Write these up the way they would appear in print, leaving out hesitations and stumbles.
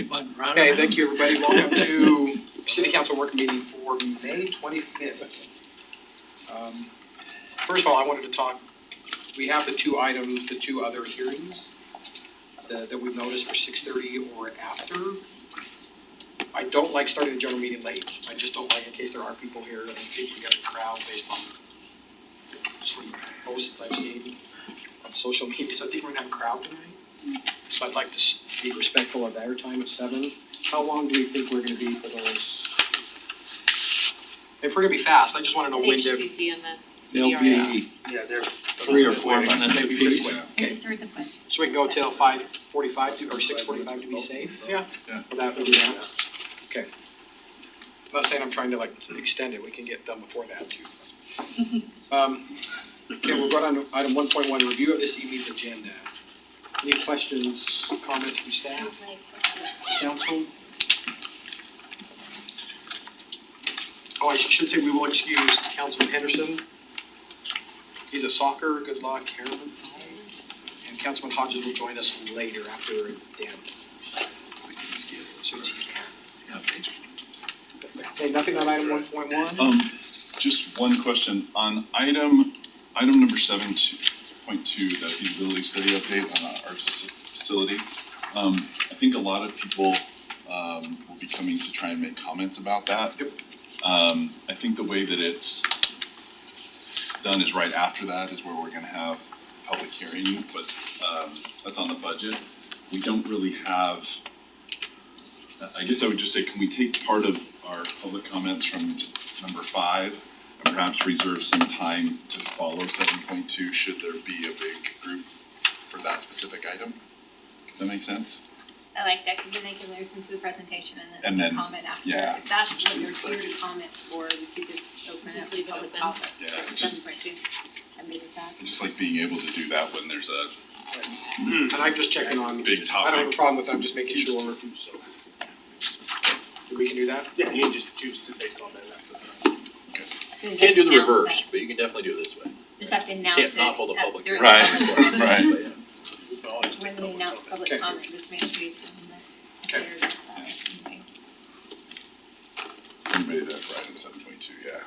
Okay, thank you, everybody. Welcome to City Council Work Meeting for May 25th. First of all, I wanted to talk, we have the two items, the two other hearings that we've noticed for 6:30 or after. I don't like starting the general meeting late. I just don't like, in case there are people here, I think we got a crowd based on some posts I've seen on social media, so I think we're gonna have a crowd tonight. So I'd like to be respectful of their time at 7. How long do we think we're gonna be for those? If we're gonna be fast, I just wanna know when to. HCC and the They'll be Yeah, they're 3 or 4 minutes maybe pretty apiece. quick. Okay, so we can go till 5:45 or 6:45 to be safe? Yeah. Will that be that? Okay. I'm not saying I'm trying to like extend it, we can get done before that too. Okay, we'll go on to item 1.1, review of this evening's agenda. Any questions, comments from staff, council? Oh, I should say we will excuse Councilman Henderson. He's at soccer, good luck, Harriman. And Councilman Hodges will join us later after Dan. As soon as he can. Okay, nothing on item 1.1? Just one question on item number 7.2, the feasibility study update on our arts facility. I think a lot of people will be coming to try and make comments about that. Yep. I think the way that it's done is right after that is where we're gonna have public hearing, but that's on the budget. We don't really have, I guess I would just say, can we take part of our public comments from number 5 and perhaps reserve some time to follow 7.2 should there be a big group for that specific item? Does that make sense? I like that, because then they can listen to the presentation And and then then- comment after. yeah. If that's what they're here to comment for, we could just open Just up leave it public open. comment. Yeah, for it's just- 7.2. I made it that. I just like being able to do that when there's a And I'm just checking on, big I don't have a topic. problem with it, I'm just making sure. We can do that? Yeah, you can just choose to take comment after that. So You just can't do the announce reverse, that. but you can definitely do it this way. Just have to announce Can't it. not hold a public during Right, the comment. right. But, yeah. When they announce public Okay. comment, just make sure you tell them that. Okay. they're, okay. We made that for item 7.2, yeah.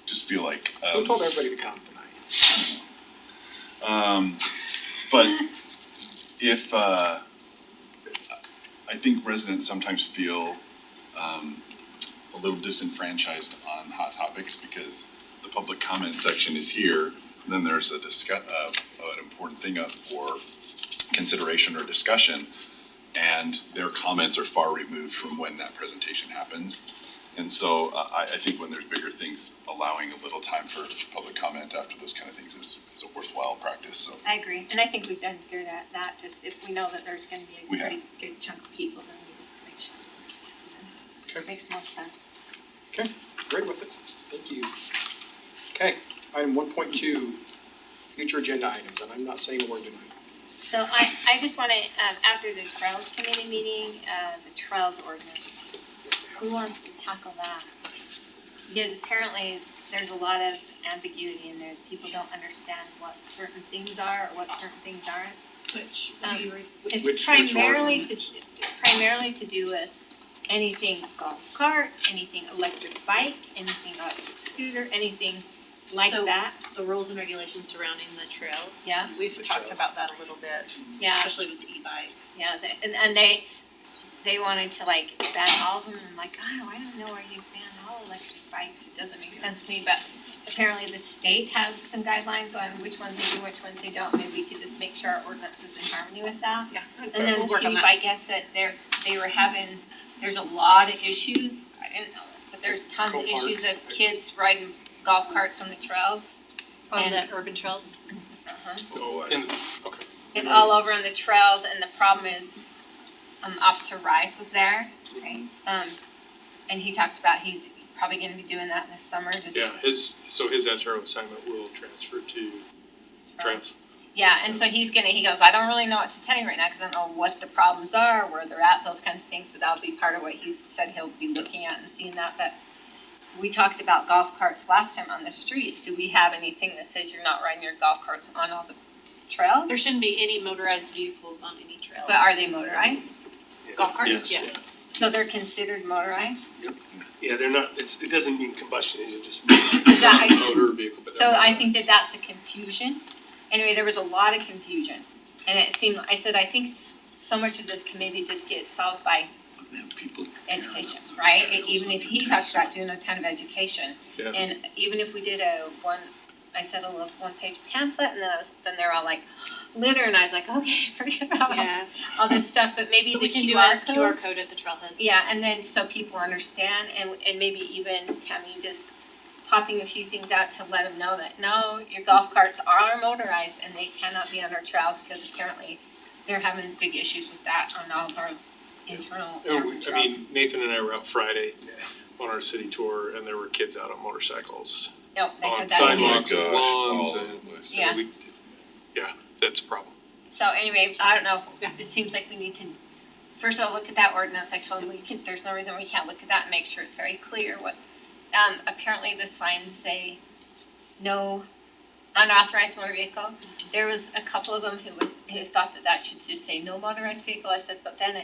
Just feel like, Who told everybody to come tonight? but if, I think residents sometimes feel, a little disenfranchised on hot topics because the public comment section is here, and then there's an important thing up for consideration or discussion, and their comments are far removed from when that presentation happens. And so I think when there's bigger things, allowing a little time for public comment after those kind of things is a worthwhile practice, so. I agree, and I think we've done good at that, just if we know that there's gonna be We a have. pretty good chunk of people, then we just make sure. Okay. Makes most sense. Okay, great with it, thank you. Okay, item 1.2, future agenda items, and I'm not saying a word tonight. So I just wanna, after the Trails Committee meeting, the Trails ordinance, who wants to tackle that? Because apparently there's a lot of ambiguity in there, people don't understand what certain things are or what certain things aren't. Which, It's Which primarily ordinance? to do with anything golf cart, anything electric bike, anything electric scooter, anything like So- that. the rules and regulations surrounding the trails. Yeah. We've talked about that a little bit, Yeah, especially with the e-bikes. yeah, and they wanted to like ban all of them, and I'm like, oh, I don't know why you ban all electric bikes, it doesn't make sense to me, but apparently the state has some guidelines on which ones they do, which ones they don't, maybe we could just make sure our ordinance is in harmony with that. Yeah. And then We'll work on chief, that. I guess that they were having, there's a lot of issues, I didn't know this, but there's tons of Go park. issues of kids riding golf carts on the trails. On And- the urban trails. Okay. And all over on the trails, and the problem is, Officer Rice was there, right? And he talked about he's probably gonna be doing that this summer, just. Yeah, his SRO assignment will transfer to trails. Yeah, and so he goes, I don't really know what to tell you right now, cause I don't know what the problems are, where they're at, those kinds of things, but that'll be part of what he said he'll be looking at and seeing that, we talked about golf carts last time on the streets, do we have anything that says you're not riding your golf carts on all the trails? There shouldn't be any motorized vehicles on any trails. But are they motorized? Golf carts, Yes. yeah. So they're considered motorized? Yeah, they're not, it doesn't mean combustion engine, it just That I- Motor vehicle, but So they're I not. think that that's a confusion. Anyway, there was a lot of confusion. And it seemed, I said, I think so much of this can maybe just get solved by People. education, right? Even if he talks about doing a ton of education. Yeah. And even if we did a little one-page pamphlet, and then they're all like, litter, and I was like, okay, forget about Yeah, all this stuff, but maybe but the we can do QR a code. QR code at the trailheads. Yeah, and then so people understand, and maybe even Tammy just popping a few things out to let them know that, no, your golf carts are motorized and they cannot be on our trails, cause apparently they're having big issues with that on all of our internal And trails. I mean, Nathan and I were out Friday on our city tour and there were kids out on motorcycles. No, they On said that too. sidewalks and Gosh, lawns all and, over the place. Yeah. yeah, that's a problem. So anyway, I don't know, it seems like we need to, first of all, look at that ordinance, I told him there's no reason we can't look at that and make sure it's very clear what, apparently the signs say no unauthorized motor vehicle. There was a couple of them who thought that should just say no motorized vehicle, I said, but then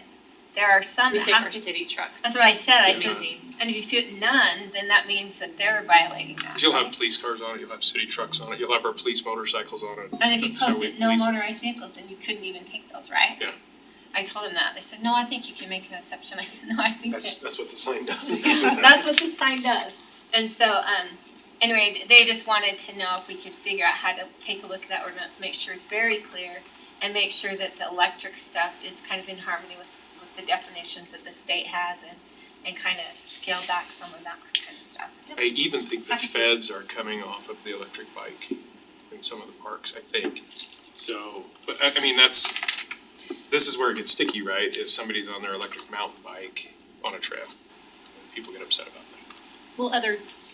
there are some We that take have our to. city trucks. That's what I said, I Yeah, said, maintain. and if you put none, then that means that they're violating that. 'Cause you'll have right? police cars on it, you'll have city trucks on it, you'll have our police motorcycles on it. And if you That's how we posted no police it. motorized vehicles, then you couldn't even take those, right? Yeah. I told him that, they said, no, I think you can make an exception, I said, no, I think that. that's what the sign does. That's what this sign does. And so, anyway, they just wanted to know if we could figure out how to take a look at that ordinance, make sure it's very clear, and make sure that the electric stuff is kind of in harmony with the definitions that the state has, and kind of scale back some of that kind of stuff. I even think the feds are coming off of the electric bike in some of the parks, I think. So, but I mean, this is where it gets sticky, right? Is somebody's on their electric mountain bike on a trail. People get upset about that. Well,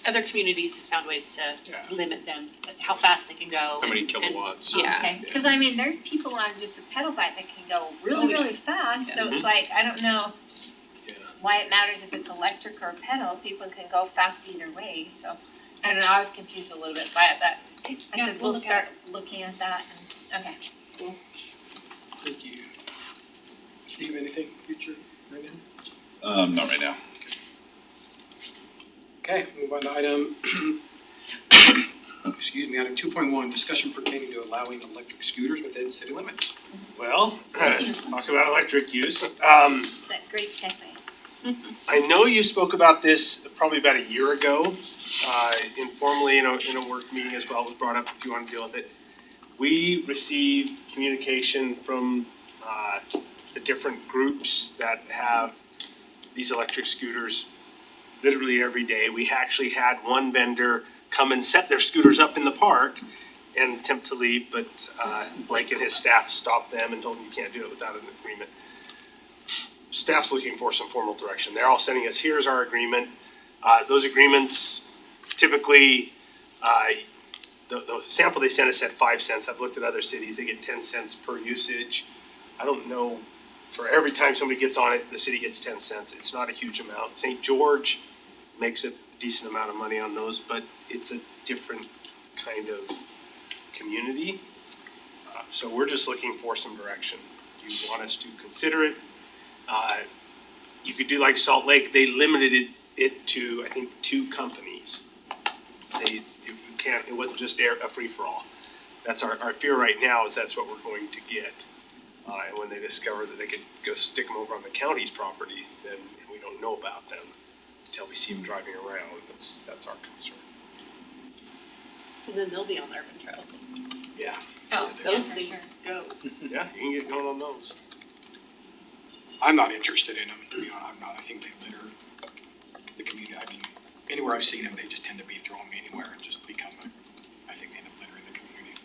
other communities have found ways Yeah. to limit them, as to how fast they can go. How many and- kilowatts? Yeah. Okay, cause I mean, there are people on just a pedal bike that can go really, Oh, yeah. really fast, so it's Mhm. like, I don't know Yeah. why it matters if it's electric or pedal, people can go fast either way, so. I don't know, I was confused a little bit by it, but I Yeah, said, we'll we'll look start looking at that, and, okay. Thank you. Steve, anything future right now? Not right now. Okay, move on to item, excuse me, item 2.1, discussion pertaining to allowing electric scooters within city limits. Well, talk about electric use. Great segue. I know you spoke about this probably about a year ago, informally in a work meeting as well, it was brought up if you want to deal with it. We received communication from, the different groups that have these electric scooters literally every day. We actually had one vendor come and set their scooters up in the park and attempt to leave, but, Blake and his staff stopped them and told them you can't do it without an agreement. Staff's looking for some formal direction. They're all sending us, here's our agreement. Those agreements typically, the sample they sent us said 5 cents. I've looked at other cities, they get 10 cents per usage. I don't know, for every time somebody gets on it, the city gets 10 cents. It's not a huge amount. St. George makes a decent amount of money on those, but it's a different kind of community. So we're just looking for some direction. Do you want us to consider it? You could do like Salt Lake, they limited it to, I think, 2 companies. It wasn't just a free-for-all. That's our fear right now, is that's what we're going to get. And when they discover that they could go stick them over on the county's property, then we don't know about them until we see them driving around. That's our concern. And then they'll be on the urban trails. Yeah. Oh, Those for sure. things go. Yeah, you can get going on those. I'm not interested in them, I'm not, I think they litter the community, I mean, anywhere I've seen them, they just tend to be thrown anywhere and just become I think they end up littering the community.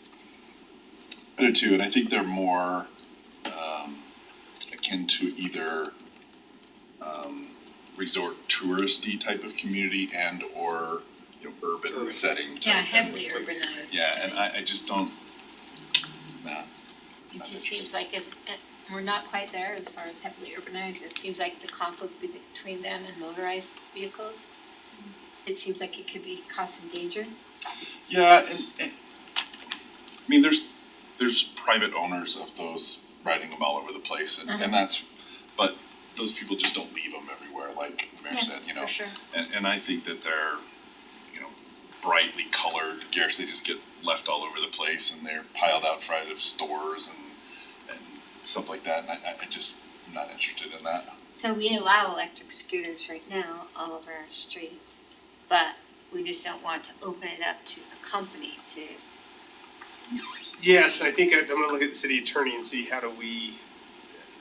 I do too, and I think they're more akin to either resort touristy type of community and or, urban Urban. setting type. Yeah, heavily urbanized. Yeah, and I just don't, nah. It Not just interested. seems like we're not quite there as far as heavily urbanized, it seems like the conflict between them and motorized vehicles. It seems like it could be causing danger. Yeah, and I mean, there's private owners of those riding them all over the place, and that's, but those people just don't leave them everywhere, like the mayor said, you know? For sure. And I think that they're, you know, brightly colored gears, they just get left all over the place and they're piled out front of stores and stuff like that, and I just, am not interested in that. So we allow electric scooters right now all over our streets, but we just don't want to open it up to a company to. Yes, I think I'm gonna look at the city attorney and see how do we,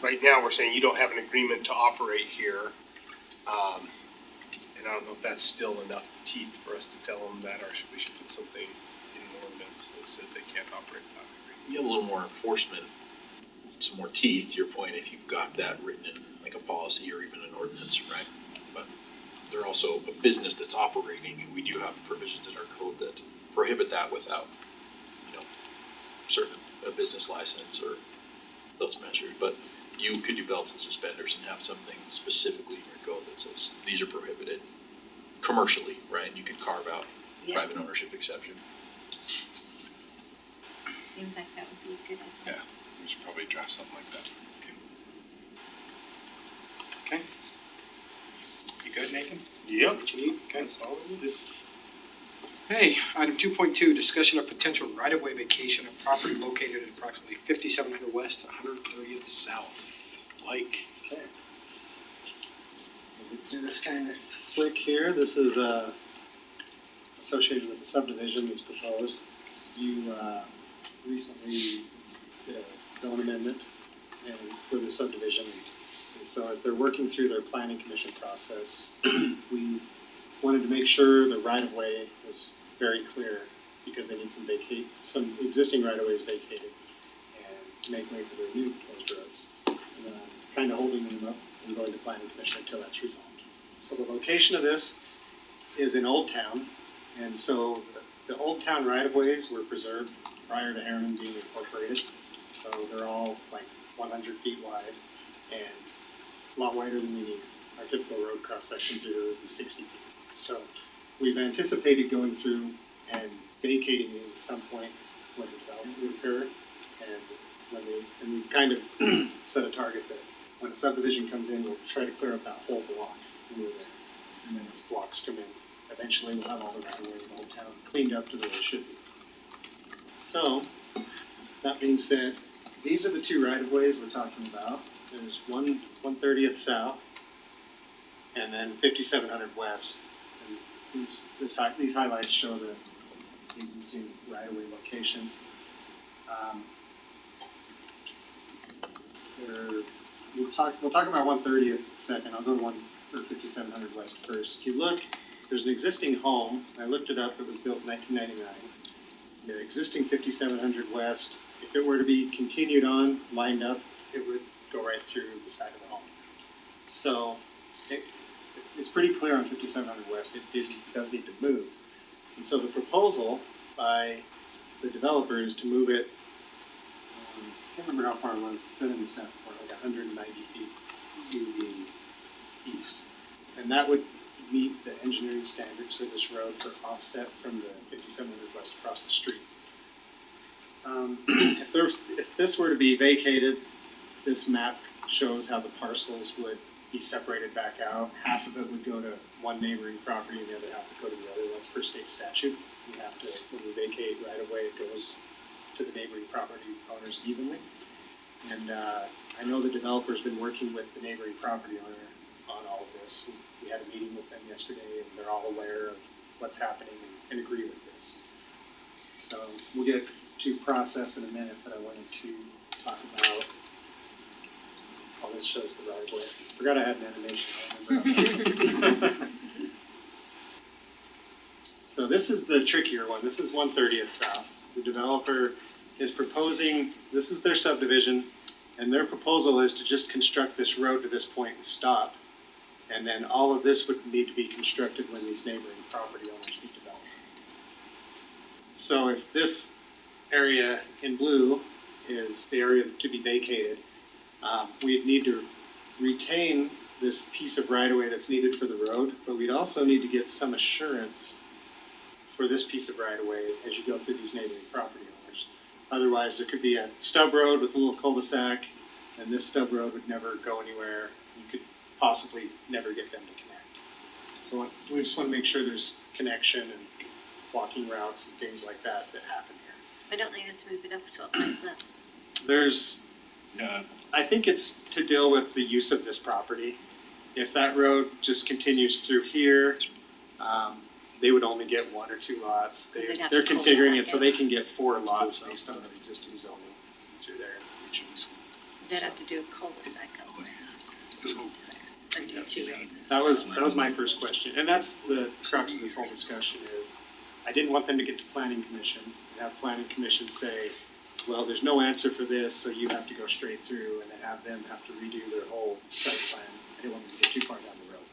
right now, we're saying you don't have an agreement to operate here. And I don't know if that's still enough teeth for us to tell them that, or we should put something in the ordinance that says they can't operate without an agreement. You have a little more enforcement, some more teeth, to your point, if you've got that written in like a policy or even an ordinance, right? But they're also a business that's operating, and we do have provisions in our code that prohibit that without, you know, certain, a business license or those measures. But you could do belts and suspenders and have something specifically in your code that says these are prohibited commercially, right? And you could carve out private ownership exception. Seems like that would be a good idea. Yeah, we should probably draft something like that. Okay. You good, Nathan? Yep. What you need? Okay. That's all we needed. Hey, item 2.2, discussion of potential right-of-way vacation of property located at approximately 5700 West, 130th South. Like, Okay. We'll do this kind of quick here. This is associated with the subdivision that's proposed. You recently did a zone amendment and for the subdivision. And so as they're working through their planning commission process, we wanted to make sure the right-of-way was very clear because they need some existing right-of-ways vacated and to make way for their new proposed roads. And I'm kind of holding them up and going to planning commission until that's resolved. So the location of this is in Old Town, and so the Old Town right-of-ways were preserved prior to Harriman being incorporated. So they're all like 100 feet wide and a lot wider than we need. Our typical road cross-section through would be 60 feet. So we've anticipated going through and vacating these at some point when the development would occur. And we've kind of set a target that when a subdivision comes in, we'll try to clear up that whole block when we're there. And then as blocks come in, eventually we'll have all the right of way in Old Town cleaned up to the way it should be. So, that being said, these are the two right of ways we're talking about. There's 130th South and then 5700 West. And these highlights show the existing right-of-way locations. We'll talk about 130th second. I'll go to 5700 West first. If you look, there's an existing home. I looked it up. It was built in 1999. The existing 5700 West, if it were to be continued on, lined up, it would go right through the side of the home. So it's pretty clear on 5700 West, it does need to move. And so the proposal by the developer is to move it, I can't remember how far it was, it said in the staff report, like 190 feet to the east. And that would meet the engineering standards for this road for offset from the 5700 West across the street. If this were to be vacated, this map shows how the parcels would be separated back out. Half of it would go to one neighboring property and the other half would go to the other. That's per state statute. We have to, when we vacate right away, it goes to the neighboring property owners evenly. And I know the developer's been working with the neighboring property owner on all of this. We had a meeting with them yesterday and they're all aware of what's happening and agree with this. So we'll get to process in a minute, but I wanted to talk about, oh, this shows the right of way. Forgot I had an animation, I remember. So this is the trickier one. This is 130th South. The developer is proposing, this is their subdivision, and their proposal is to just construct this road to this point and stop. And then all of this would need to be constructed when these neighboring property owners be developed. So if this area in blue is the area to be vacated, we'd need to retain this piece of right-of-way that's needed for the road, but we'd also need to get some assurance for this piece of right-of-way as you go through these neighboring property owners. Otherwise, there could be a stub road with a little cul-de-sac, and this stub road would never go anywhere. You could possibly never get them to connect. So we just wanna make sure there's connection and walking routes and things like that happen here. Why don't they just move it up so it lines up? There's, Yeah, I think it's to deal with the use of this property. If that road just continues through here, they would only get 1 or 2 lots. They'd have They're to configuring cul-de-sac it so it. they can get 4 lots based on the existing zoning through there in the future. They'd have to do a cul-de-sac otherwise. Until 2 roads. That was my first question, and that's the crux of this whole discussion is, I didn't want them to get to planning commission and have planning commission say, well, there's no answer for this, so you have to go straight through, and then have them have to redo their whole site plan. I didn't want them to get too far down the road.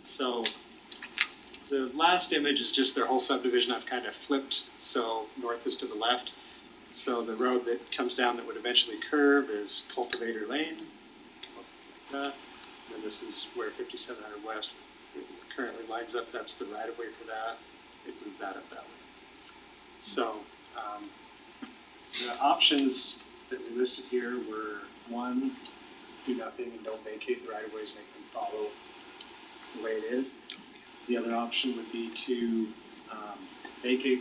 So, the last image is just their whole subdivision. I've kind of flipped, so north is to the left. So the road that comes down that would eventually curve is Cultivator Lane. Come up like that. And then this is where 5700 West currently lines up. That's the right of way for that. They move that up that way. So, the options that we listed here were 1, do nothing and don't vacate the right of ways, make them follow the way it is. The other option would be to vacate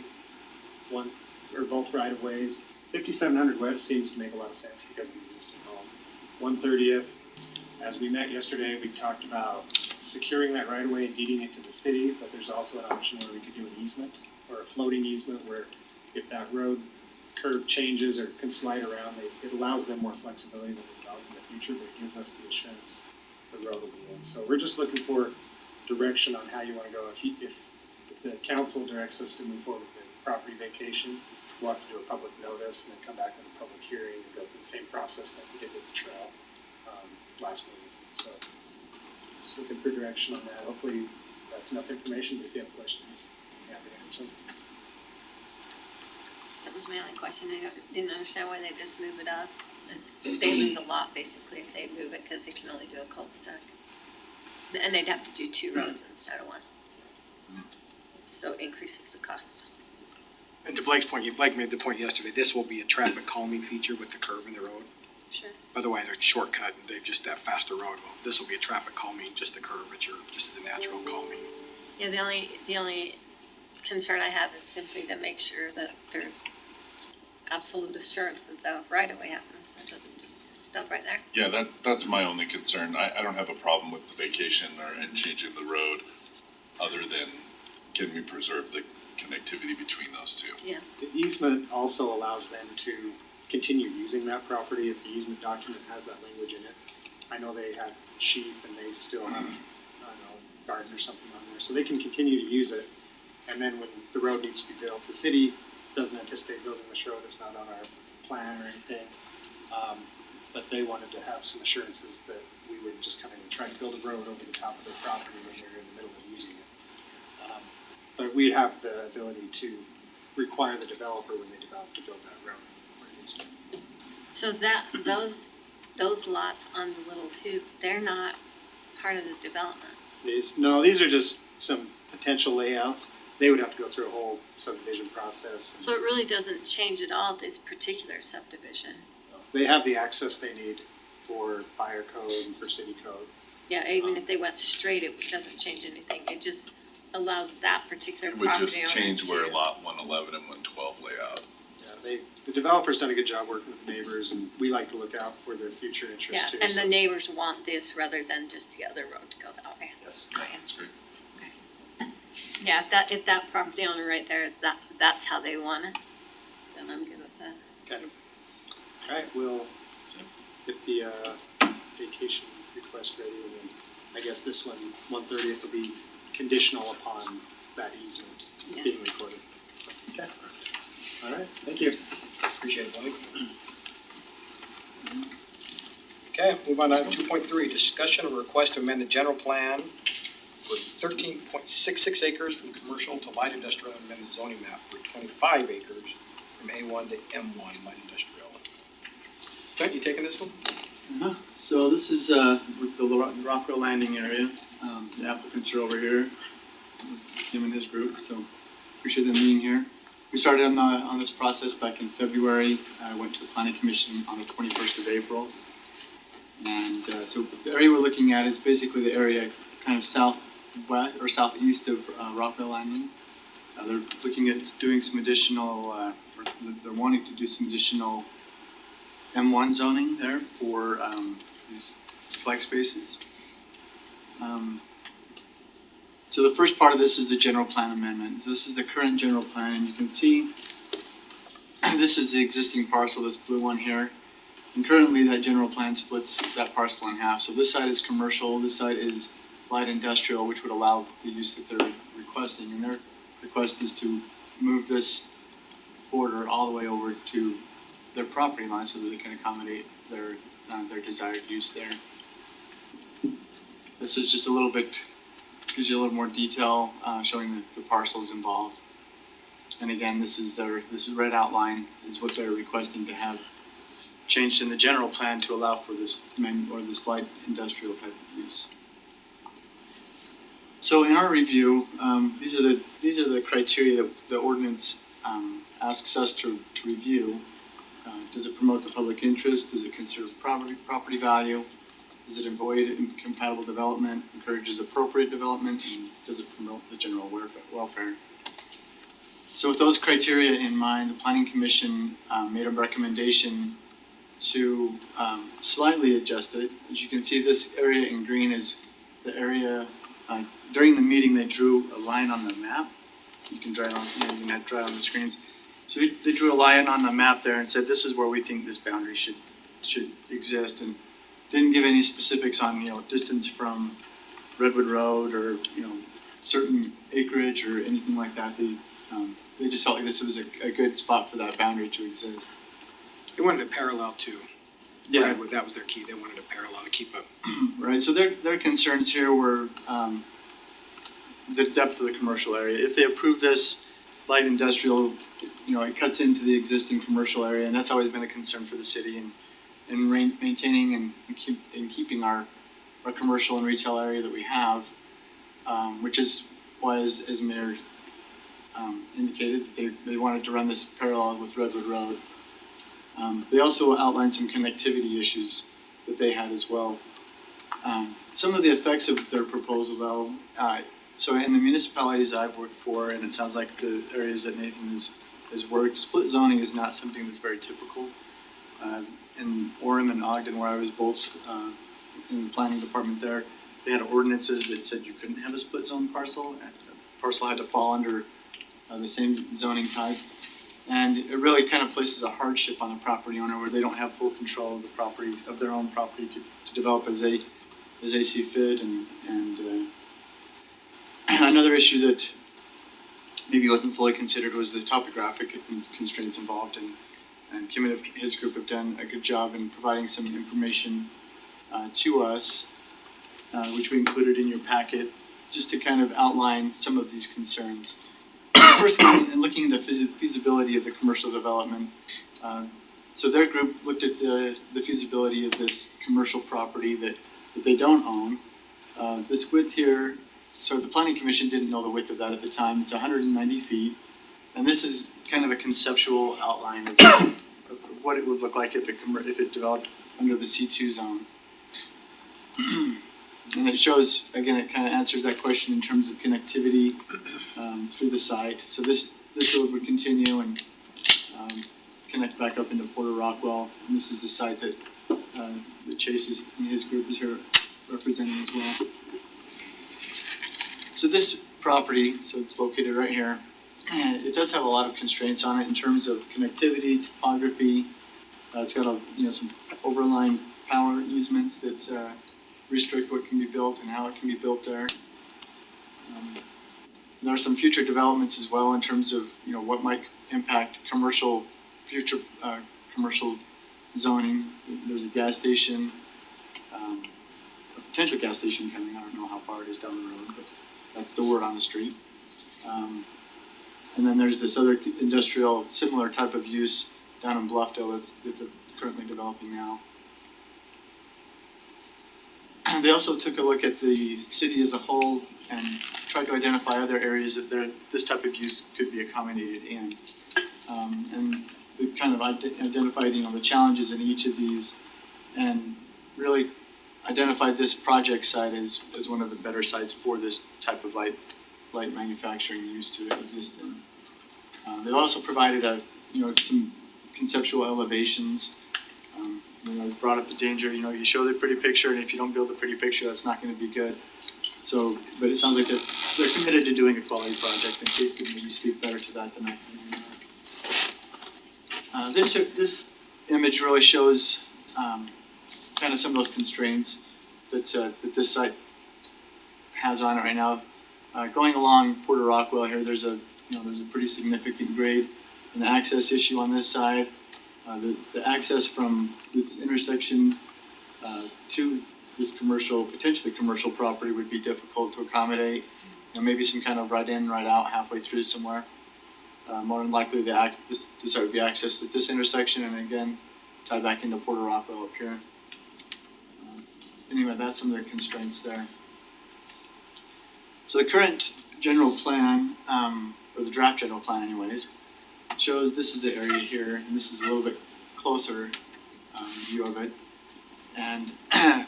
one or both right of ways. 5700 West seems to make a lot of sense because of the existing home. 130th, as we met yesterday, we talked about securing that right of way and deeding it to the city, but there's also an option where we could do an easement or a floating easement where if that road curve changes or can slide around, it allows them more flexibility than we develop in the future, but it gives us the assurance the road will be in. So we're just looking for direction on how you wanna go. If the council directs us to move forward with the property vacation, we'll have to do a public notice and then come back with a public hearing and go through the same process that we did with the trail, last meeting. So, just looking for direction on that. Hopefully, that's enough information, but if you have questions, I'm happy to answer them. That was my only question. I didn't understand why they just move it up. They lose a lot basically if they move it because they can only do a cul-de-sac. And they'd have to do 2 roads instead of 1. So it increases the cost. And to Blake's point, Blake made the point yesterday, this will be a traffic calming feature with the curve in the road. Sure. Otherwise, it's a shortcut, and they've just that faster road. Well, this will be a traffic calming, just the curvature, just as a natural calming. Yeah, the only concern I have is simply to make sure that there's absolute assurance that the right of way happens, so it doesn't just stop right there. yeah, that's my only concern. I don't have a problem with the vacation and changing the road, other than can we preserve the connectivity between those two? The easement also allows them to continue using that property if the easement document has that language in it. I know they had sheep and they still have, I don't know, garden or something on there, so they can continue to use it. And then when the road needs to be built, the city doesn't anticipate building this road, it's not on our plan or anything. But they wanted to have some assurances that we wouldn't just come in and try to build a road over the top of their property when they're in the middle of using it. But we'd have the ability to require the developer when they develop to build that road where it needs to. So those lots on the little hoop, they're not part of the development. These are just some potential layouts. They would have to go through a whole subdivision process. So it really doesn't change at all this particular subdivision. They have the access they need for fire code and for city code. Yeah, even if they went straight, it doesn't change anything. It just allowed that particular It would property just owner change where to- lot 111 and 112 lay out. Yeah, the developer's done a good job working with the neighbors, and we like to look out for their future Yeah, interests too. and the so- neighbors want this rather than just the other road to go that way. Yes. Oh, yeah. That's great. Yeah, if that property owner right there is that's how they want it, then I'm good with that. Okay. Alright, we'll get the vacation request ready, and then I guess this one, 130th will be conditional upon that easement Yeah. being recorded. Okay. Alright, thank you. Appreciate it, Blake. Okay, move on to item 2.3, discussion of request to amend the general plan for 13.66 acres from commercial to light industrial and amend the zoning map for 25 acres from A1 to M1 light industrial. Clint, you taking this one? So this is the Rockwell Landing area. The applicants are over here, him and his group, so appreciate them being here. We started on this process back in February. I went to the planning commission on the 21st of April. And so the area we're looking at is basically the area kind of southwest or southeast of Rockville Landing. They're looking at doing some additional, they're wanting to do some additional M1 zoning there for these flex spaces. So the first part of this is the general plan amendment. This is the current general plan, and you can see this is the existing parcel, this blue one here. And currently that general plan splits that parcel in half. So this side is commercial, this side is light industrial, which would allow the use that they're requesting. And their request is to move this border all the way over to their property line so that they can accommodate their desired use there. This is just a little bit, gives you a little more detail, showing the parcels involved. And again, this is red outline is what they're requesting to have changed in the general plan to allow for this light industrial type of use. So in our review, these are the criteria that the ordinance asks us to review. Does it promote the public interest? Does it conserve property value? Does it avoid incompatible development? Encourages appropriate development? And does it promote the general welfare? So with those criteria in mind, the Planning Commission made a recommendation to slightly adjust it. As you can see, this area in green is the area, during the meeting they drew a line on the map. You can draw it on, you can draw it on the screens. So they drew a line on the map there and said this is where we think this boundary should exist, and didn't give any specifics on distance from Redwood Road or certain acreage or anything like that. They just felt like this was a good spot for that boundary to exist. They wanted it parallel to Yeah. Redwood, that was their key, they wanted it parallel to keep up. Right, so their concerns here were the depth of the commercial area. If they approve this light industrial, it cuts into the existing commercial area, and that's always been a concern for the city in maintaining and keeping our commercial and retail area that we have, which is why, as Mayor indicated, they wanted to run this parallel with Redwood Road. They also outlined some connectivity issues that they had as well. Some of the effects of their proposal, though, so in the municipalities I've worked for, and it sounds like the areas that Nathan has worked, split zoning is not something that's very typical. In Orem and Ogden, where I was both in the planning department there, they had ordinances that said you couldn't have a split zone parcel. A parcel had to fall under the same zoning type. And it really kind of places a hardship on the property owner where they don't have full control of the property, of their own property to develop as they see fit. And another issue that maybe wasn't fully considered was the topographic constraints involved. And Kim and his group have done a good job in providing some information to us, which we included in your packet, just to kind of outline some of these concerns. First one, in looking at the feasibility of the commercial development, so their group looked at the feasibility of this commercial property that they don't own. This width here, so the Planning Commission didn't know the width of that at the time. It's 190 feet, and this is kind of a conceptual outline of what it would look like if it developed under the C2 zone. And it shows, again, it kind of answers that question in terms of connectivity through the site. So this road would continue and connect back up into Porter Rockwell. And this is the site that Chase and his group is here representing as well. So this property, so it's located right here, it does have a lot of constraints on it in terms of connectivity, topography. It's got some overlying power easements that restrict what can be built and how it can be built there. There are some future developments as well in terms of what might impact future commercial zoning. There's a gas station, a potential gas station coming. I don't know how far it is down the road, but that's the word on the street. And then there's this other industrial, similar type of use down in Bluffdale that's currently developing now. They also took a look at the city as a whole and tried to identify other areas that this type of use could be accommodated in. And we've kind of identified, the challenges in each of these and really identified this project site as one of the better sites for this type of light manufacturing used to exist in. They've also provided some conceptual elevations. Brought up the danger, you show the pretty picture, and if you don't build a pretty picture, that's not gonna be good. So, but it sounds like they're committed to doing a quality project, and Chase can maybe speak better to that than I can. This image really shows, kind of some of those constraints that this site has on it right now. Going along Porter Rockwell here, there's a pretty significant grade and access issue on this side. The access from this intersection to this potentially commercial property would be difficult to accommodate. Maybe some kind of right in, right out halfway through somewhere. More than likely this site would be accessed at this intersection and again tied back into Porter Rockwell up here. Anyway, that's some of the constraints there. So the current general plan, or the draft general plan anyways, shows this is the area here, and this is a little bit closer view of it. And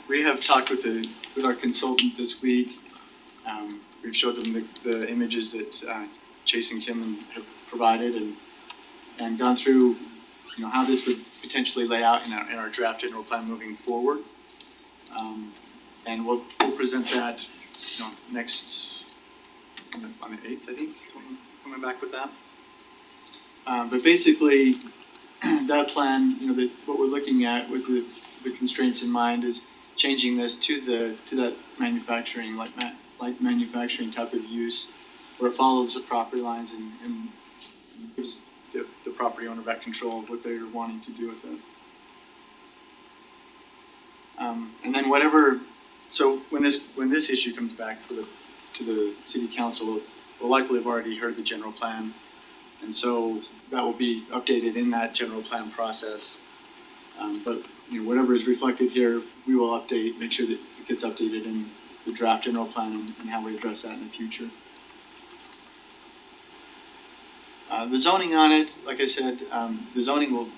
we have talked with our consultant this week. We've showed them the images that Chase and Kim have provided and gone through how this would potentially lay out in our draft general plan moving forward. And we'll present that next on the 8th, I think, is when we're coming back with that. But basically, that plan, what we're looking at with the constraints in mind is changing this to that manufacturing, light manufacturing type of use, where it follows the property lines and gives the property owner back control of what they're wanting to do with it. And then so when this issue comes back to the city council, we'll likely have already heard the general plan. And so that will be updated in that general plan process. But whatever is reflected here, we will make sure that it gets updated in the draft general plan and how we address that in the future. The zoning on it, like I said, the zoning will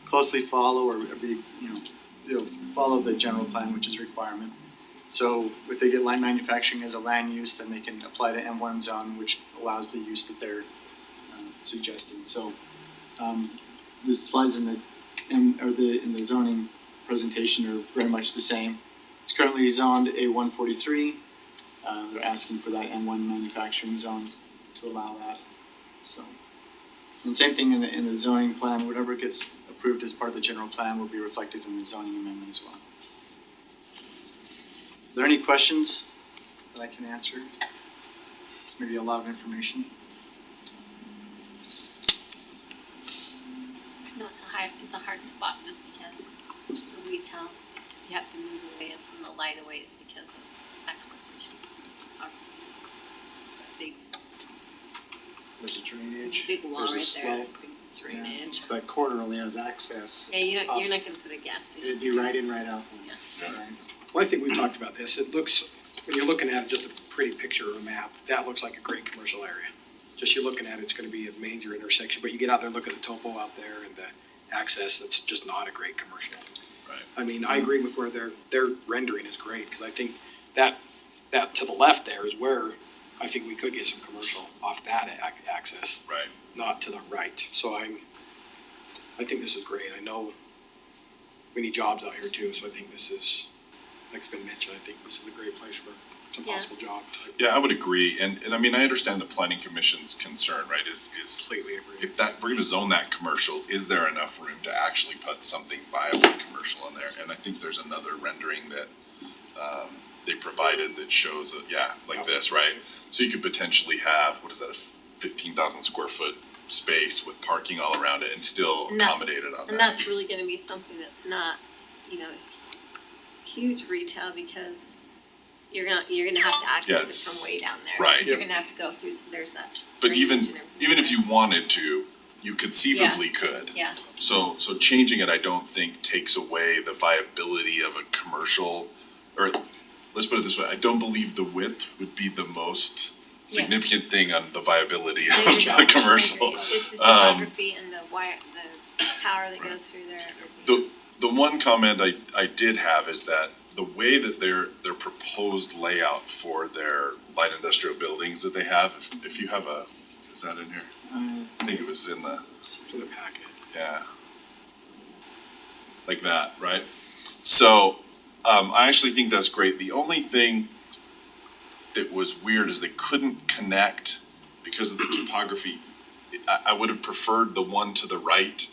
closely follow or be, it'll follow the general plan, which is a requirement. So if they get light manufacturing as a land use, then they can apply the M1 zone, which allows the use that they're suggesting. So the slides in the zoning presentation are very much the same. It's currently zoned A143. They're asking for that M1 manufacturing zone to allow that. So, and same thing in the zoning plan. Whatever gets approved as part of the general plan will be reflected in the zoning amendment as well. Are there any questions that I can answer? Maybe a lot of information. No, it's a hard spot just because the retail, you have to move away from the light of ways because of access issues. Big, There's a drainage. big wall right There's a there, slope. big drainage. So that corner only has access. Yeah, you're not gonna put a gas station. It'd be right in, right out. Yeah. Right. Well, I think we talked about this. It looks, when you're looking at just a pretty picture or a map, that looks like a great commercial area. Just you're looking at it, it's gonna be a major intersection, but you get out there, look at the topo out there and the access, that's just not a great commercial. Right. I mean, I agree with where their rendering is great, cause I think that to the left there is where I think we could get some commercial off that access, Right. not to the right. So I think this is great. I know we need jobs out here too, so I think this is, like it's been mentioned, I think this is a great place for some Yeah. possible job. Yeah, I would agree, and I mean, I understand the planning commission's concern, right, is Completely agree. if we're gonna zone that commercial, is there enough room to actually put something viable commercial in there? And I think there's another rendering that, they provided that shows, like this, right? So you could potentially have, what is that, a 15,000 square foot space with parking all around it and still And that's- accommodate it on that. And that's really gonna be something that's not, huge retail because you're gonna have to access it's- it from way down there. right. Because you're gonna have to go through, there's that. But drainage even and everything. even if you wanted to, you conceivably could. Yeah, So changing it, I don't think takes away the viability of a commercial, or let's put it this way, I don't believe the width would be the most significant thing on the viability of Maybe the not. commercial. It's the topography and the wire, the power that goes through there. The one comment I did have is that the way that their proposed layout for their light industrial buildings that they have, if you have is that in here? I think it was in the. For the packet. Yeah. Like that, right? So, I actually think that's great. The only thing that was weird is they couldn't connect because of the topography. I would have preferred the one to the right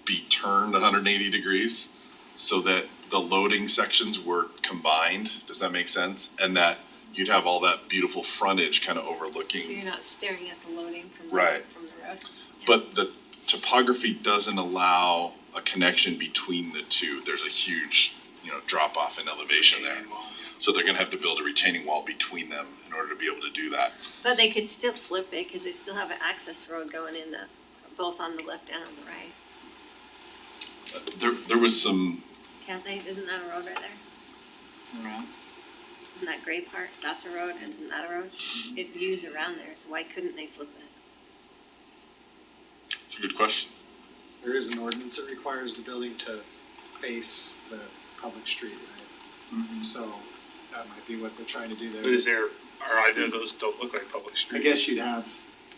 be turned 180 degrees so that the loading sections were combined. Does that make sense? And that you'd have all that beautiful frontage kind of overlooking. So you're not staring at the loading from Right. from the road. But the topography doesn't allow a connection between the two. There's a huge, drop off in elevation there. So they're gonna have to build a retaining wall between them in order to be able to do that. But they could still flip it, cause they still have an access road going in both on the left and on the right. There was some, Can't they? Isn't that a road right there? Around. Isn't that gray part? That's a road, and isn't that a road? It views around there, so why couldn't they flip it? it's a good question. There is an ordinance that requires the building to face the public street, right? So that might be what they're trying to do there. Are either of those don't look like public I streets? guess you'd have,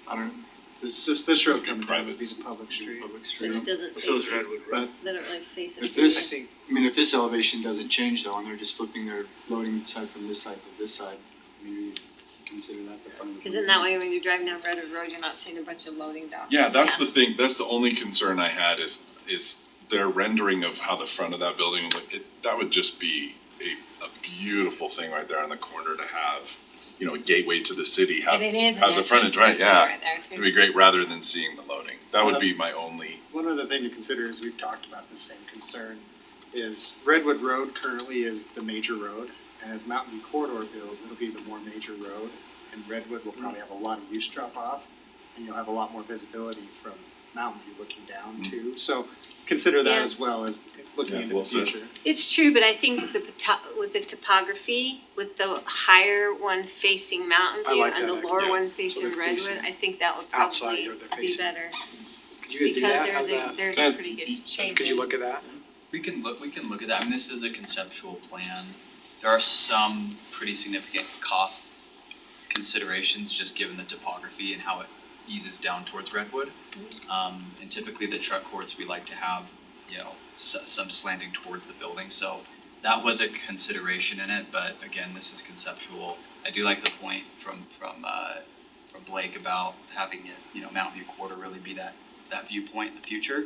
I don't, this road coming down private. would be the public street. public But street. it doesn't So is face, Redwood Road. But they don't really face it. If this, if this elevation doesn't change though, and they're just flipping their loading side from this side to this side, maybe consider that the front of the. Cause in that way, when you're driving down Redwood Road, you're not seeing a bunch of loading docks. Yeah, that's the thing, that's the only concern I had is their rendering of how the front of that building, that would just be a beautiful thing right there on the corner to have, a gateway to the city, have And it is an have the frontage, right, entrance to the city yeah. right there, too. It'd be great rather than seeing the loading. That would be my only, one other thing to consider is we've talked about the same concern is Redwood Road currently is the major road. And as Mountain View Corridor builds, it'll be the more major road. And Redwood will probably have a lot of use drop off. And you'll have a lot more visibility from Mountain View looking down too. So consider that Yeah. as well as looking Yeah, into well the said. future. It's true, but I think with the topography, with the higher one facing Mountain I View like and that, the lower yeah. one So facing they're Redwood, facing I think that would outside probably or they're be facing- better. Could you guys do that? How's that? There's That- a pretty good change. Could you look at that? We can look at that. I mean, this is a conceptual plan. There are some pretty significant cost considerations, just given the topography and how it eases down towards Redwood. And typically the truck courts, we like to have, some slanting towards the building, so that was a consideration in it, but again, this is conceptual. I do like the point from Blake about having it, Mountain View Quarter really be that viewpoint in the future.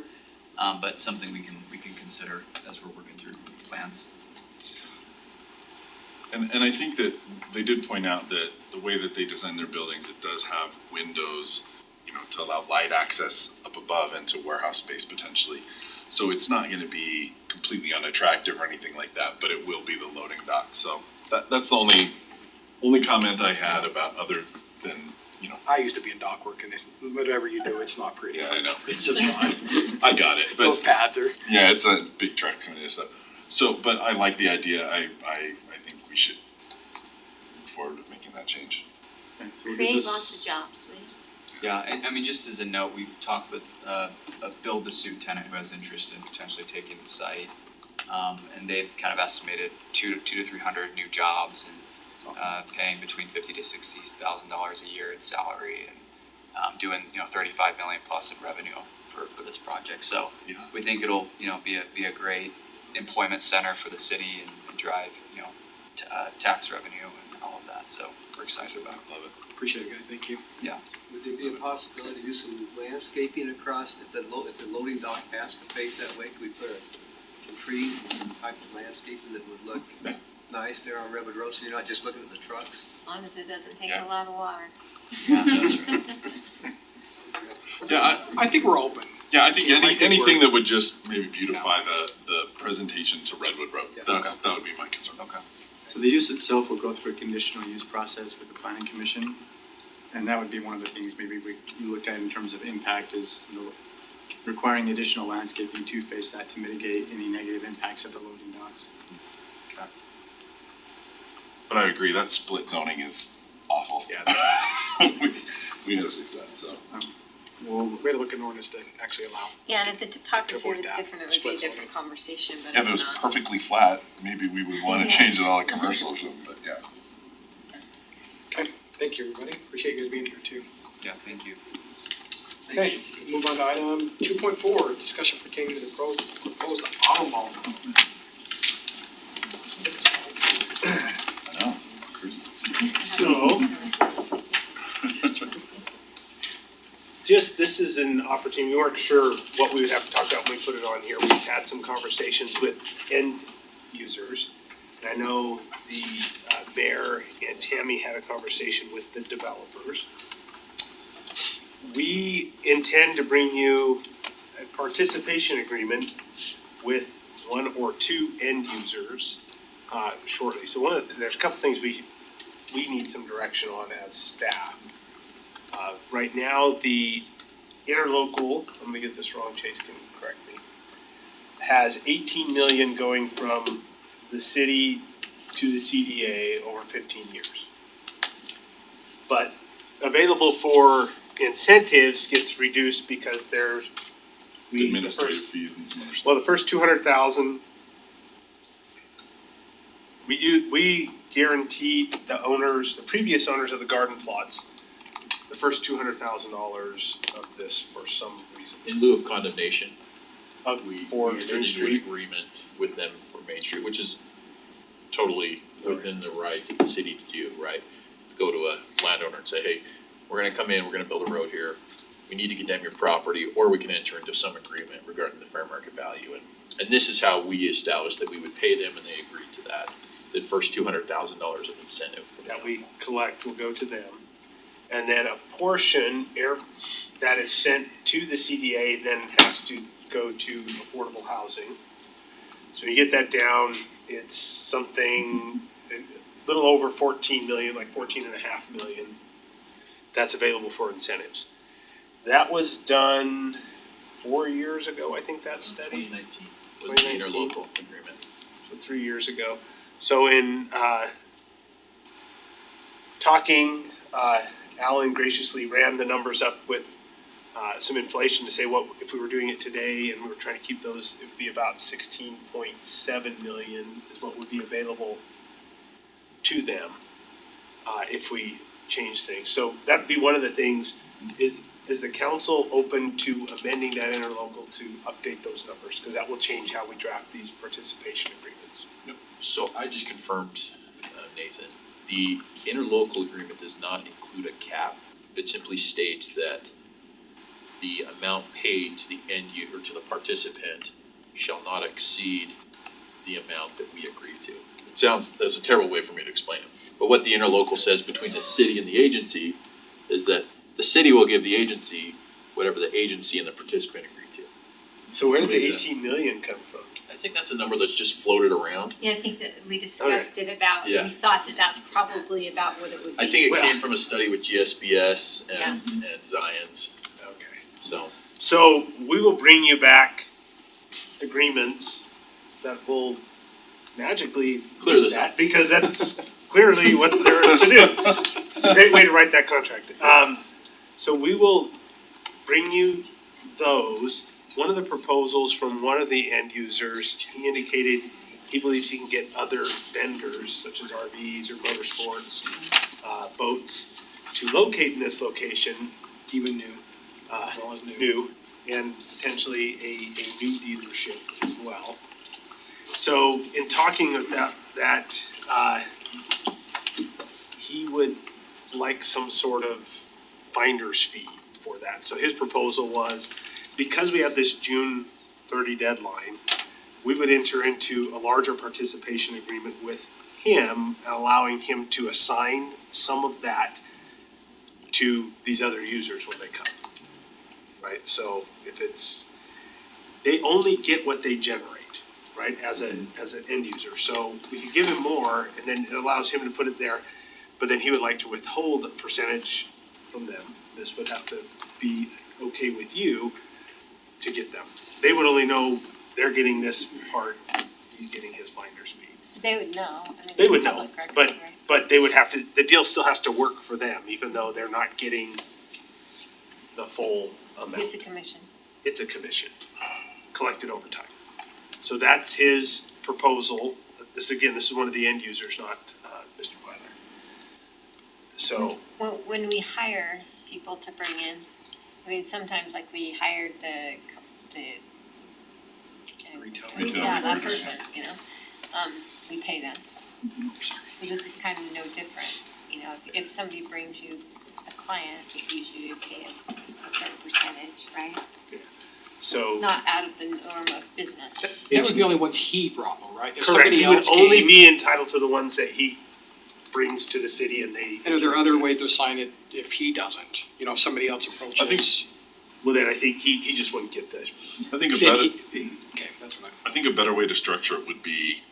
But something we can consider as we're working through plans. and I think that they did point out that the way that they design their buildings, it does have windows, to allow light access up above into warehouse space potentially. So it's not gonna be completely unattractive or anything like that, but it will be the loading dock, so that's the only comment I had about other than, I used to be in dock work and whatever you do, it's not pretty. Yeah, I know. It's just not. I got it, Those but pads are. yeah, it's a big truck kind of stuff. So, but I like the idea, I think we should move forward with making that change. Okay, so we'll give Create this- lots of jobs, Lee. Yeah, and I mean, just as a note, we've talked with a build-to-suit tenant who has interest in potentially taking the site. And they've kind of estimated two to 300 new jobs and paying between $50,000 to $60,000 a year in salary and doing 35 million plus in revenue for this project. So Yeah. we think it'll be a great employment center for the city and drive tax revenue and all of that. So we're excited about it. Love it. Appreciate it, guys. Thank you. Would there be a possibility to do some landscaping across, if the loading dock has to face that way, could we put some trees and some type of landscaping that would look Yeah. nice there on Redwood Road, so you're not just looking at the trucks? As long as it doesn't take Yeah. a lot of water. Yeah, that's right. Yeah, I think we're open. I think Yeah, I think anything we're- that would just maybe beautify the presentation to Redwood Road, Yeah. that would be my concern. Okay. So the use itself will go through a conditional use process with the planning commission. And that would be one of the things maybe we looked at in terms of impact is, requiring additional landscaping to face that to mitigate any negative impacts of the loading docks. But I agree, that split zoning is awful. Yeah. We gotta fix that, so. Well, We had to look at an ordinance to actually allow. Yeah, and if the topography avoid was that different, it would be a split zone. different conversation, but Yeah, if it was it's not. perfectly flat, maybe we would wanna change it all to commercial or something, but yeah. Okay, thank you, everybody. Appreciate you guys being here too. Yeah, thank you. Okay, move on to item 2.4, discussion pertaining to the proposed automobile. I know, cruising. So, this is an opportunity, we weren't sure what we would have to talk about when we put it on here. We've had some conversations with end users. And I know the mayor and Tammy had a conversation with the developers. We intend to bring you a participation agreement with one or two end users shortly. So there's a couple things we need some direction on as staff. Right now, the interlocal, I'm gonna get this wrong, Chase can correct me, has 18 million going from the city to the CDA over 15 years. But available for incentives gets reduced because there's Administrative fees and some other stuff. well, the first 200,000, we guaranteed the owners, the previous owners of the garden plots, the first $200,000 of this for some reason. In lieu of condemnation, we For entered Main into an Street. agreement with them for Main Street, which is totally within the rights of the city to do, right? Go to a landowner and say, hey, we're gonna come in, we're gonna build a road here, we need to condemn your property, or we can enter into some agreement regarding the fair market value. And this is how we established that we would pay them, and they agreed to that. The first $200,000 of incentive for That we collect will go to them. And then a portion that is sent to the CDA then has to go to affordable housing. So you get that down, it's something a little over 14 million, like 14.5 million. That's available for incentives. That was done 4 years ago, I think that study. 2019 was the 2019. interlocal agreement. So 3 years ago. So in talking, Alan graciously ran the numbers up with some inflation to say what if we were doing it today and we were trying to keep those, it would be about 16.7 million is what would be available to them if we change things. So that'd be one of the things, is the council open to amending that interlocal to update those numbers? Cause that will change how we draft these participation agreements. So I just confirmed, Nathan, the interlocal agreement does not include a cap. It simply states that the amount paid to the end user, or to the participant, shall not exceed the amount that we agreed to. That's a terrible way for me to explain it. But what the interlocal says between the city and the agency is that the city will give the agency whatever the agency and the participant agreed to. So where did the Maybe 18 million come from? I think that's a number that's just floated around. Yeah, I think that we discussed it about, we Yeah. thought that that's probably about what it would be. I think it Well- came from a study with GSBS and Zions, Okay. so. So we will bring you back agreements that will magically Clear do this that, because that's clearly what they're to do. It's a great way to write that contract. So we will bring you those. One of the proposals from one of the end users, he indicated he believes he can get other vendors such as RVs or motorsports, boats, to locate in this location, Even new, as well as new. new, and potentially a new dealership as well. So in talking with that, he would like some sort of finder's fee for that. So his proposal was, because we have this June 30 deadline, we would enter into a larger participation agreement with him, allowing him to assign some of that to these other users when they come. Right, so if it's, they only get what they generate, right, as an end user. So we could give him more, and then it allows him to put it there, but then he would like to withhold a percentage from them. This would have to be okay with you to get them. They would only know they're getting this part, he's getting his finder's fee. They would know, I mean. They would know, public record, but- right? But they would have to, the deal still has to work for them, even though they're not getting the full amount. It's a commission. It's a commission collected over time. So that's his proposal. This is one of the end users, not Mr. Weiler. So, When we hire people to bring in, I mean, sometimes like we hired the Retail. yeah, that person, you know, we pay them. So this is kind of no different, you know, if somebody brings you a client, you usually pay a certain percentage, right? so, It's not out of the norm of business. That was the only ones he brought though, right? If correct, somebody he would else only came, be entitled to the ones that he brings to the city and they. and are there other ways to assign it if he doesn't? You know, if somebody else approaches. Well, then I think he just wouldn't get the, I think a then better, okay, that's what I think a better way to structure it would be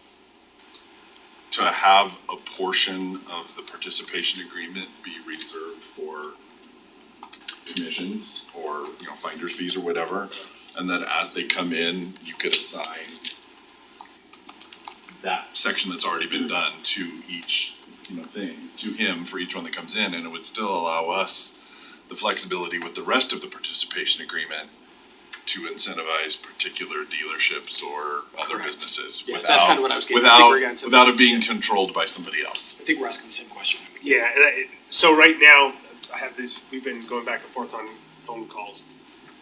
to have a portion of the participation agreement be reserved for commissions or, finder's fees or whatever. And then as they come in, you could assign that section that's already been done to each, thing, to him for each one that comes in. And it would still allow us the flexibility with the rest of the participation agreement to incentivize particular dealerships or other Correct. businesses Yes, without, that's kind of what I was getting at. I think we're getting to without this. it being controlled by somebody else. I think we're asking the same question. yeah, and so right now, I have this, we've been going back and forth on phone calls.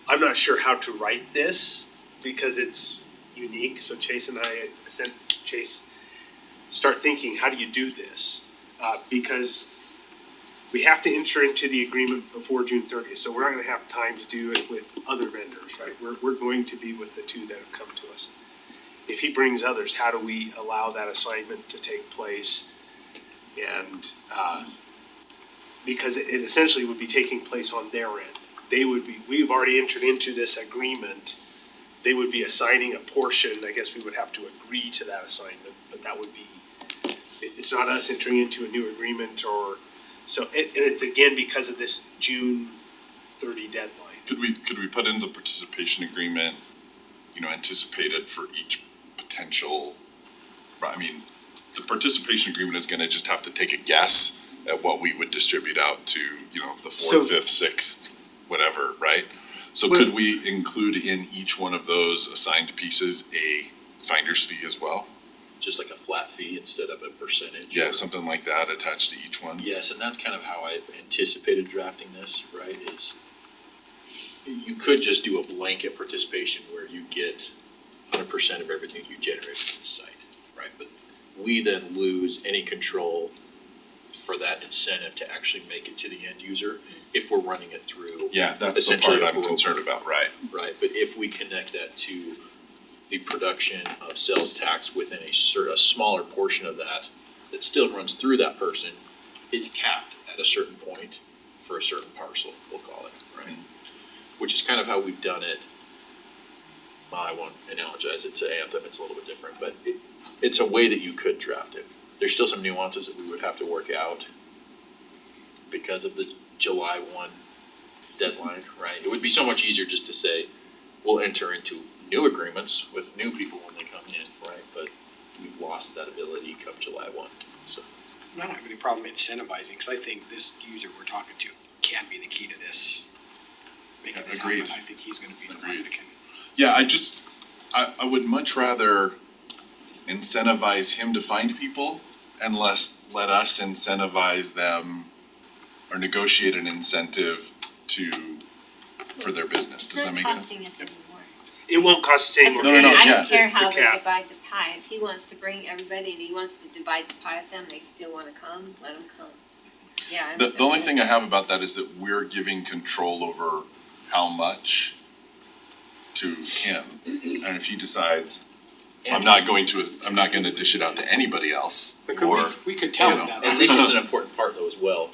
I'm not sure how to write this because it's unique, so Chase and I sent Chase, start thinking, how do you do this? Because we have to enter into the agreement before June 30th, so we're not gonna have time to do it with other vendors, right? We're going to be with the two that have come to us. If he brings others, how do we allow that assignment to take place? And, because it essentially would be taking place on their end. We've already entered into this agreement. They would be assigning a portion, I guess we would have to agree to that assignment, but that would be, it's not us entering into a new agreement or, so, and it's again because of this June 30 deadline. Could we put in the participation agreement, anticipated for each potential, the participation agreement is gonna just have to take a guess at what we would distribute out to, the So- fourth, fifth, sixth, whatever, right? So could we include in each one of those assigned pieces a finder's fee as well? Just like a flat fee instead of a percentage. Yeah, or- something like that attached to each one? Yes, and that's kind of how I anticipated drafting this, right, is you could just do a blanket participation where you get 100% of everything you generate from the site, right? But we then lose any control for that incentive to actually make it to the end user if we're running it through. Yeah, that's the Essentially part a I'm broker. concerned about, right? Right, but if we connect that to the production of sales tax within a smaller portion of that still runs through that person, it's capped at a certain point for a certain parcel, we'll call it, right? Which is kind of how we've done it. Well, I won't analogize it to Anthem, it's a little bit different, but it's a way that you could draft it. There's still some nuances that we would have to work out because of the July 1 deadline, right? It would be so much easier just to say, we'll enter into new agreements with new people when they come in, right? But we've lost that ability come July 1, so. I don't have any problem incentivizing, because I think this user we're talking to can be the key to this. Making this happen. Agreed. I think he's gonna be the one Agreed. that can. Yeah, I would much rather incentivize him to find people and let us incentivize them or negotiate an incentive for their business. Does that make sense? It's not costing us anymore. It won't cost us any more. That's the thing, I yeah, don't care it's the how they cap. divide the pie, if he wants to bring everybody and he wants to divide the pie with them, they still wanna come, let them come. Yeah. I'm- The only thing I have about that is that we're giving control over how much to him. And if he decides, I'm not gonna dish it out to anybody else, But could or, we could tell you him know. that. And this is an important part though as well.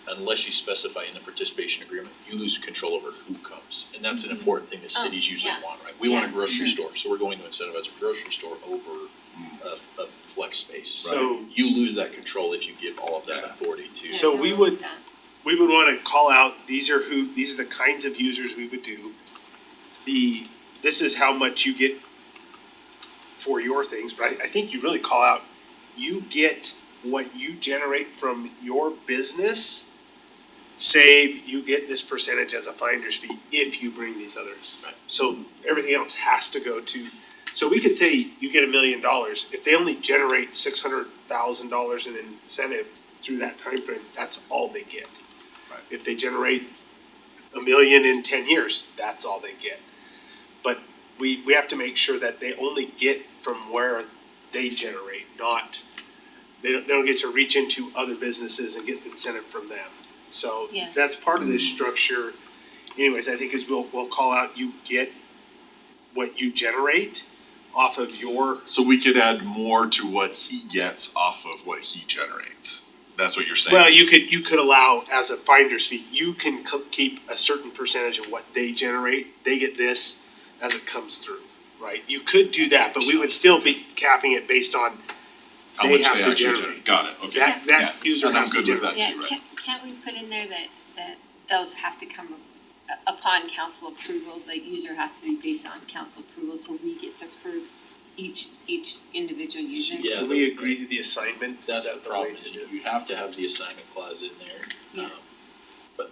Unless you specify in the participation agreement, you lose control over who comes. And that's an important thing that cities usually yeah. want, right? We want a Yeah. grocery store, so we're going to incentivize a grocery store over a flex space. So- You lose that control if you give all of that authority to. So Yeah, we I would- like that. We would wanna call out, these are the kinds of users we would do. This is how much you get for your things, but I think you really call out you get what you generate from your business, save you get this percentage as a finder's fee if you bring these others. Right. So everything else has to go to, so we could say you get $1 million, if they only generate $600,000 in incentive through that time frame, that's all they get. Right. If they generate $1 million in 10 years, that's all they get. But we have to make sure that they only get from where they generate, not, they don't get to reach into other businesses and get incentive from them. So Yeah. that's part of this structure. Anyways, I think is we'll call out, you get what you generate off of your, So we could add more to what he gets off of what he generates. That's what you're saying? well, you could allow as a finder's fee, you can keep a certain percentage of what they generate. They get this as it comes through, right? You could do that, but we would still be capping it based on How they much have they to actually generate. generate, got it, okay. That user And I'm has to good with generate. that Yeah, too, right? can't we put in there that those have to come upon council approval, the user has to be based on council approval, so we get to approve each individual user? Yeah, Can we agree to the assignment? Is That's that the way problem, to is do it? you have to have the assignment clause in there. Yeah. But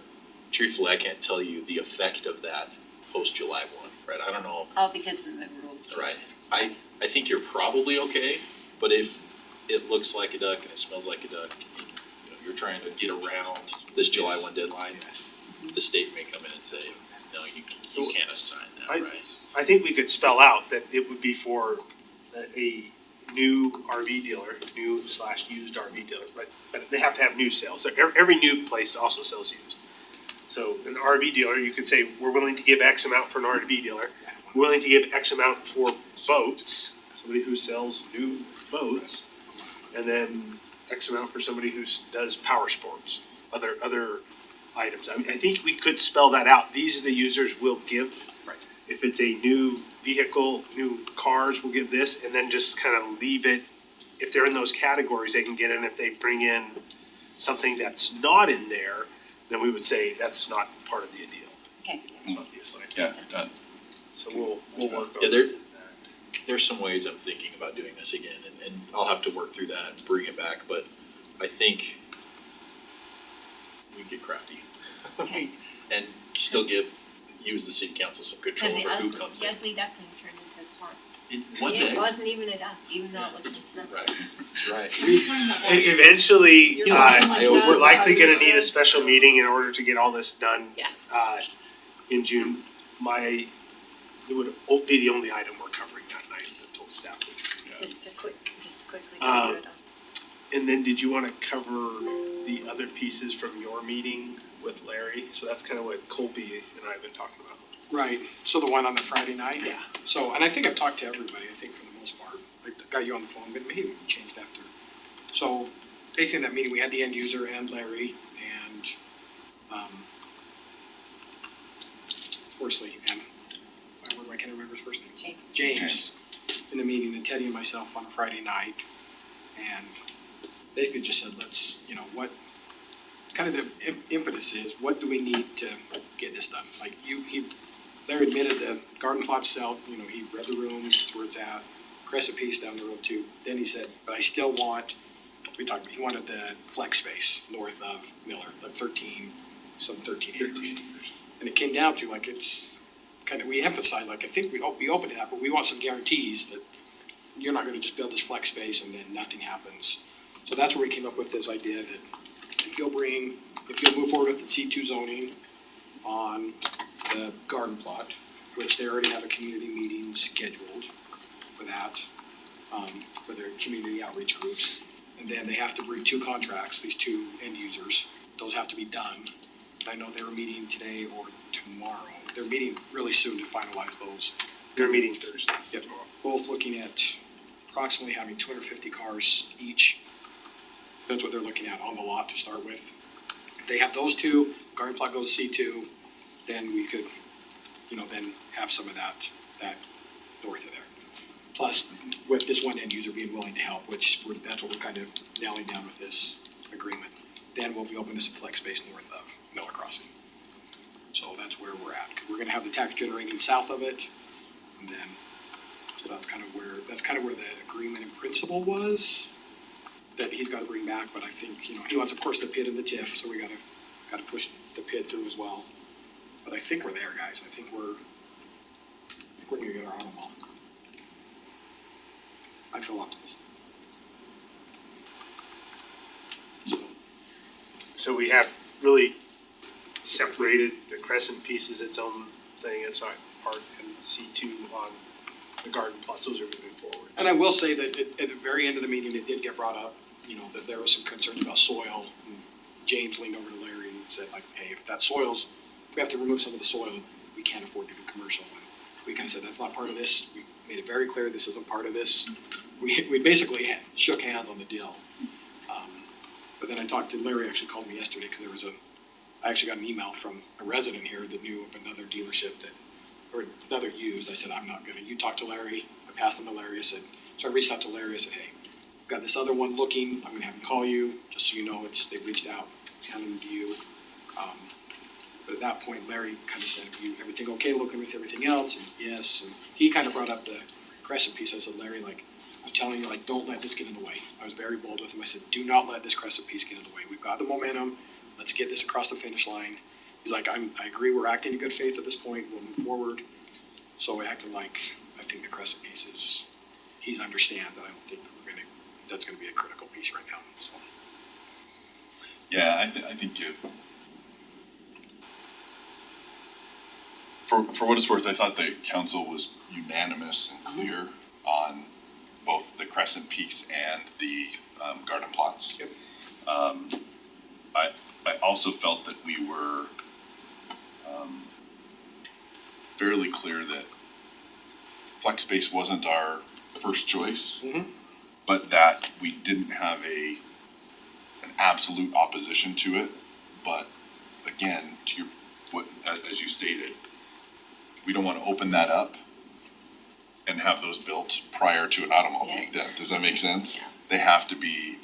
truthfully, I can't tell you the effect of that post July 1, right? I don't know, Oh, because of the rules. right? I think you're probably okay, but if it looks like a duck and it smells like a duck, you know, you're trying to get around this July 1 deadline, the state may come in and say, no, you can't assign that, I- right? I think we could spell out that it would be for a new RV dealer, new/used RV dealer, but they have to have new sales. So every new place also sells used. So an RV dealer, you could say, we're willing to give X amount for an RV dealer. We're willing to give X amount for boats, somebody who sells new boats. And then X amount for somebody who does power sports, other items. I mean, I think we could spell that out. These are the users we'll give. Right. If it's a new vehicle, new cars, we'll give this, and then just kind of leave it. If they're in those categories, they can get in. If they bring in something that's not in there, then we would say that's not part of the deal. Okay. That's not the assignment. Yeah, done. So we'll work on Yeah, that. there's some ways I'm thinking about doing this again, and I'll have to work through that and bring it back, but I think we get crafty. Okay. And still give you as the city council some control Cause the over who ugly, comes the in. ugly duckling turned into a swamp. One day. It wasn't even a duck, even though it was in snow. Right, that's right. Eventually, You're right. we're likely gonna need a special meeting in order to get all this done. Yeah. In June. It would be the only item we're covering that night, I told staff. Just to quickly Uh, go through it all. And then did you wanna cover the other pieces from your meeting with Larry? So that's kinda what Colby and I have been talking about. Right, so the one on the Friday night? Yeah. So, and I think I've talked to everybody, I think for the most part, I got you on the phone, but maybe we changed after. So, basically in that meeting, we had the end user and Larry and, Horsley and, I can't remember his first name. James, in the meeting, and Teddy and myself on a Friday night. And basically just said, let's, what, kind of the impetus is, what do we need to get this done? Like Larry admitted the garden plot sell, he read the room, that's where it's at, Crescent Piece down the road too. Then he said, but I still want, he wanted the flex space north of Miller, like 13 acres. And it came down to it's kind of, we emphasized, I think we open to that, but we want some guarantees that you're not gonna just build this flex space and then nothing happens. So that's where we came up with this idea that if you'll move forward with the C2 zoning on the garden plot, which they already have a community meeting scheduled for that, for their community outreach groups. And then they have to bring 2 contracts, these 2 end users, those have to be done. I know they were meeting today or tomorrow, they're meeting really soon to finalize those. They're meeting Thursday. Yep, both looking at approximately having 250 cars each. That's what they're looking at on the lot to start with. If they have those 2, garden plot goes C2, then we could, then have some of that north of there. Plus, with this one end user being willing to help, that's what we're kind of nailing down with this agreement. Then we'll be open to some flex space north of Miller Crossing. So that's where we're at, because we're gonna have the tax generating south of it, and then, so that's kind of where the agreement in principle was. that he's gotta bring back, but I think, you know, he wants, of course, the pit and the TIF, so we gotta push the pit through as well. But I think we're there, guys, I think we're gonna get our auto mall. I feel optimistic. So we have really separated the Crescent piece as its own thing, it's our part, and C2 on the garden plots, those are moving forward. And I will say that at the very end of the meeting, it did get brought up, you know, that there was some concerns about soil. And James leaned over to Larry and said like, hey, if we have to remove some of the soil, we can't afford to do commercial. And we kind of said, that's not part of this, we made it very clear this isn't part of this. We basically shook hands on the deal. But then I talked to Larry, actually called me yesterday, because I actually got an email from a resident here that knew of another dealership or another used. I said, I'm not gonna, you talk to Larry. I passed him to Larry, so I reached out to Larry, I said, hey, I've got this other one looking, I'm gonna have him call you, just so you know, they reached out, handed them to you. But at that point, Larry kind of said, everything okay looking with everything else? And yes, and he kind of brought up the Crescent piece. I said, Larry, like, I'm telling you, like, don't let this get in the way. I was very bold with him. I said, do not let this Crescent piece get in the way. We've got the momentum. Let's get this across the finish line. He's like, I agree, we're acting in good faith at this point. We'll move forward. So we acted like, I think the Crescent piece he understands, and I don't think that's gonna be a critical piece right now, so. Yeah, I think for what it's worth, I thought the council was unanimous and clear on both the Crescent piece and the garden plots. Yep. I also felt that we were fairly clear that flex space wasn't our first choice, but that we didn't have an absolute opposition to it. But again, as you stated, we don't want to open that up and have those built prior to an auto mall being done. Does that make sense? Yeah. They have to be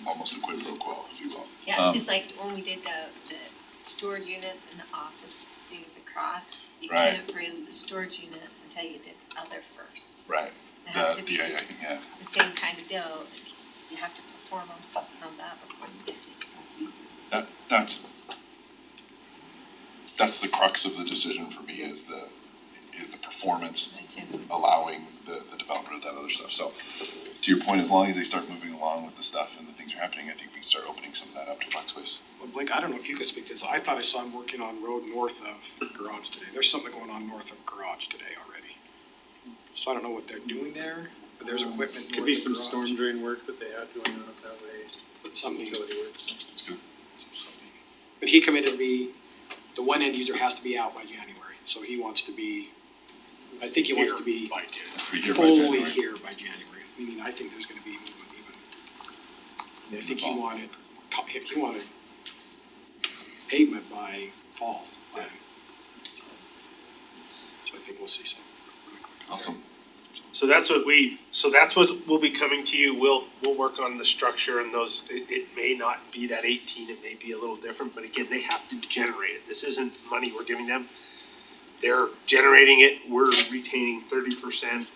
almost a quid pro quo, if you will. Yeah, it's just like when we did the storage units and the office things across, you Right. couldn't bring the storage units until you did the other first. Right. It has to be I think, yeah. the same kind of deal, you have to perform on something on that before you get to it. That's the crux of the decision for me, is the performance Me too. allowing the development of that other stuff. So to your point, as long as they start moving along with the stuff and the things are happening, I think we can start opening some of that up to flex space. Well, Blake, I don't know if you could speak to this. I thought I saw him working on road north of garage today. There's something going on north of garage today already. So I don't know what they're doing there, but there's equipment north Could be of some garage. storm drain work that they have going on up that way, But something, utility work, so. That's good. something. But he committed to be, the one end user has to be out by January. So he wants to be, I think he wants to be By January. We hear by fully January. here by January. Meaning I think there's gonna be movement even. I think he wanted pavement by fall. So I think we'll see some. Awesome. So that's what will be coming to you, we'll work on the structure and those, it may not be that 18, it may be a little different, but again, they have to generate it, this isn't money we're giving them. They're generating it, we're retaining 30%,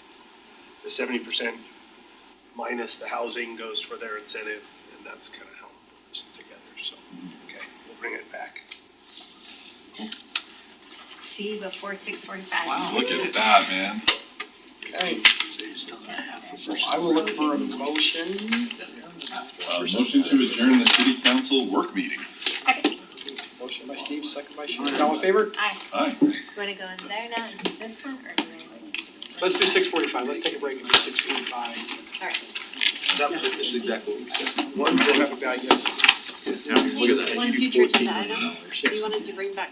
the 70% minus the housing goes for their incentive, and that's kind of how we put this together, so, okay, we'll bring it back. See you before 6:45. Wow. Look at that, man. Okay. I will look for a motion. Motion to adjourn the city council work meeting. Motion by Steve, second by Sean. All in favor? Aye. Aye. Wanna go in there now and do this one, or do we wait till 6:45? Let's do 6:45. Let's take a break and do 6:45. Alright. That's exactly what we said. We'll have a guy, yes. Look at that. One future agenda item, you wanted to bring back